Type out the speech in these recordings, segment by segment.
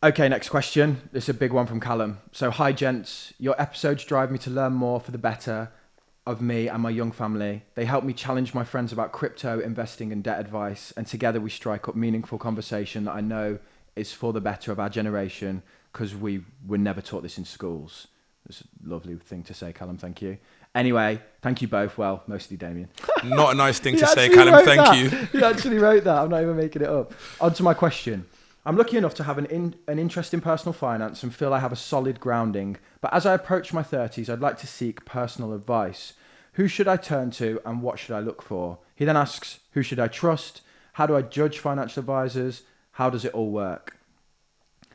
Okay, next question. This is a big one from Callum. So, hi, gents. Your episodes drive me to learn more for the better of me and my young family. They help me challenge my friends about crypto, investing, and debt advice. And together we strike up meaningful conversation that I know is for the better of our generation because we were never taught this in schools. It's a lovely thing to say, Callum. Thank you. Anyway, thank you both. Well, mostly Damien. Not a nice thing He to say, actually Callum. wrote Thank that. you. He actually wrote that. I'm not even making it up. On to my question. I'm lucky enough to have an interest in personal finance and feel I have a solid grounding. But as I approach my 30s, I'd like to seek personal advice. Who should I turn to and what should I look for? He then asks, who should I trust? How do I judge financial advisors? How does it all work?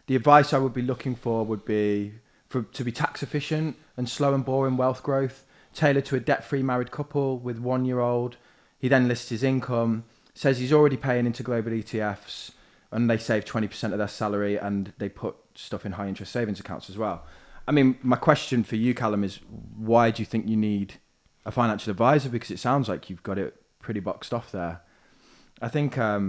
The advice I would be looking for would be to be tax efficient and slow and boring wealth growth, tailored to a debt-free married couple with 1-year-old. He then lists his income, says he's already paying into global ETFs, and they save 20% of their salary and they put stuff in high interest savings accounts as well. I mean, my question for you, Callum, is why do you think you need a financial advisor? Because it sounds like you've got it pretty boxed off there. I think, I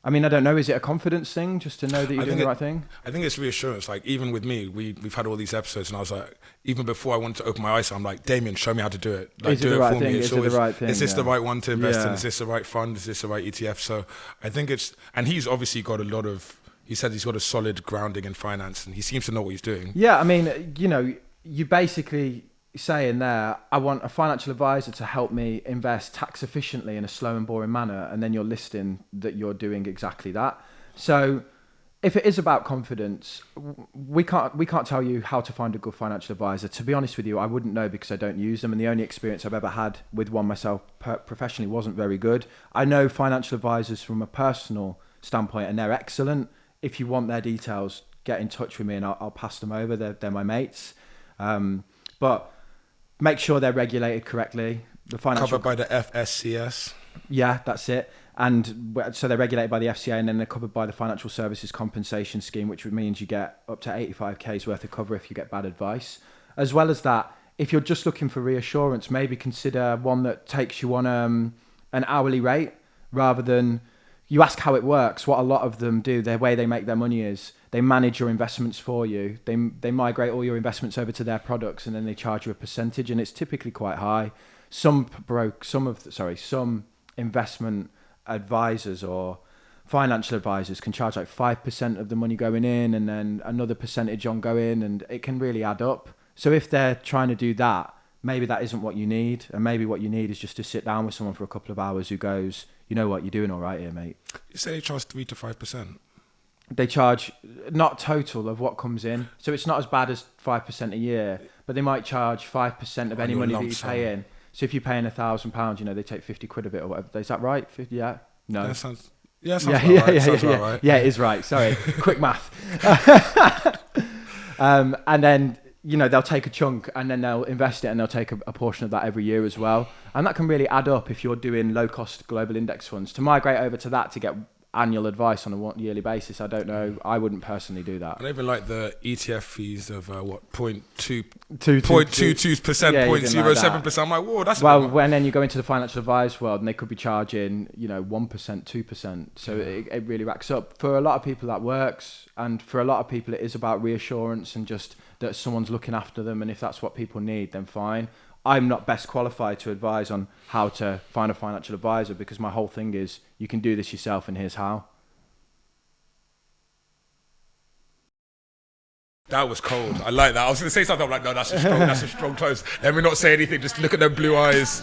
don't know, is it a confidence thing just to know that you're doing the right thing? I think it's reassurance. Like, even with me, we've had all these episodes, and I was like, even before I wanted to open my eyes, I'm like, Damien, show me how to do it. Like, Is it the right thing? Is it the right thing? Is this the right one to invest in? Yeah. Is this the right fund? Is this the right ETF? So I think and he's obviously got he said he's got a solid grounding in finance, and he seems to know what he's doing. Yeah, you basically say in there, I want a financial advisor to help me invest tax efficiently in a slow and boring manner, and then you're listing that you're doing exactly that. So if it is about confidence, we can't tell you how to find a good financial advisor. To be honest with you, I wouldn't know because I don't use them, and the only experience I've ever had with one myself professionally wasn't very good. I know financial advisors from a personal standpoint, and they're excellent. If you want their details, get in touch with me and I'll pass them over. They're my mates. But make sure they're regulated correctly. The financial Covered by the FSCS. Yeah, that's it. And so they're regulated by the FCA, and then they're covered by the Financial Services Compensation Scheme, which means you get up to 85k's worth of cover if you get bad advice. As well as that, if you're just looking for reassurance, maybe consider one that takes you on an hourly rate rather than you ask how it works. What a lot of them do, the way they make their money is they manage your investments for you. They migrate all your investments over to their products, and then they charge you a percentage, and it's typically quite high. Some investment advisors or financial advisors can charge like 5% of the money going in and then another percentage ongoing, and it can really add up. So if they're trying to do that, maybe that isn't what you need, and maybe what you need is just to sit down with someone for a couple of hours who goes, you know what, you're doing all right here, mate. You say they charge 3 to 5%. They charge not total of what comes in, so it's not as bad as 5% a year, but they might charge 5% of any money that you pay in. So if you're paying £1,000, they take 50 quid of it or whatever. Is that right? 50, yeah. No. That sounds right. Yeah, it is right. Sorry, quick math. And then they'll take a chunk and then they'll invest it and they'll take a portion of that every year as well. And that can really add up if you're doing low cost global index funds. To migrate over to that to get annual advice on a yearly basis, I don't know. I wouldn't personally do that. I don't even like the ETF fees of 0.22%, Yeah, 0.07%. I'm like, whoa, that's when then you go into the financial advice world and they could be charging 1%, 2%. So it really racks up. For a lot of people that works, and for a lot of people it is about reassurance and just that someone's looking after them, and if that's what people need, then fine. I'm not best qualified to advise on how to find a financial advisor because my whole thing is you can do this yourself and here's how. That was cold. I like that. I was going to say something. I'm like, no, that's a strong close. Let me not say anything. Just look at them blue eyes.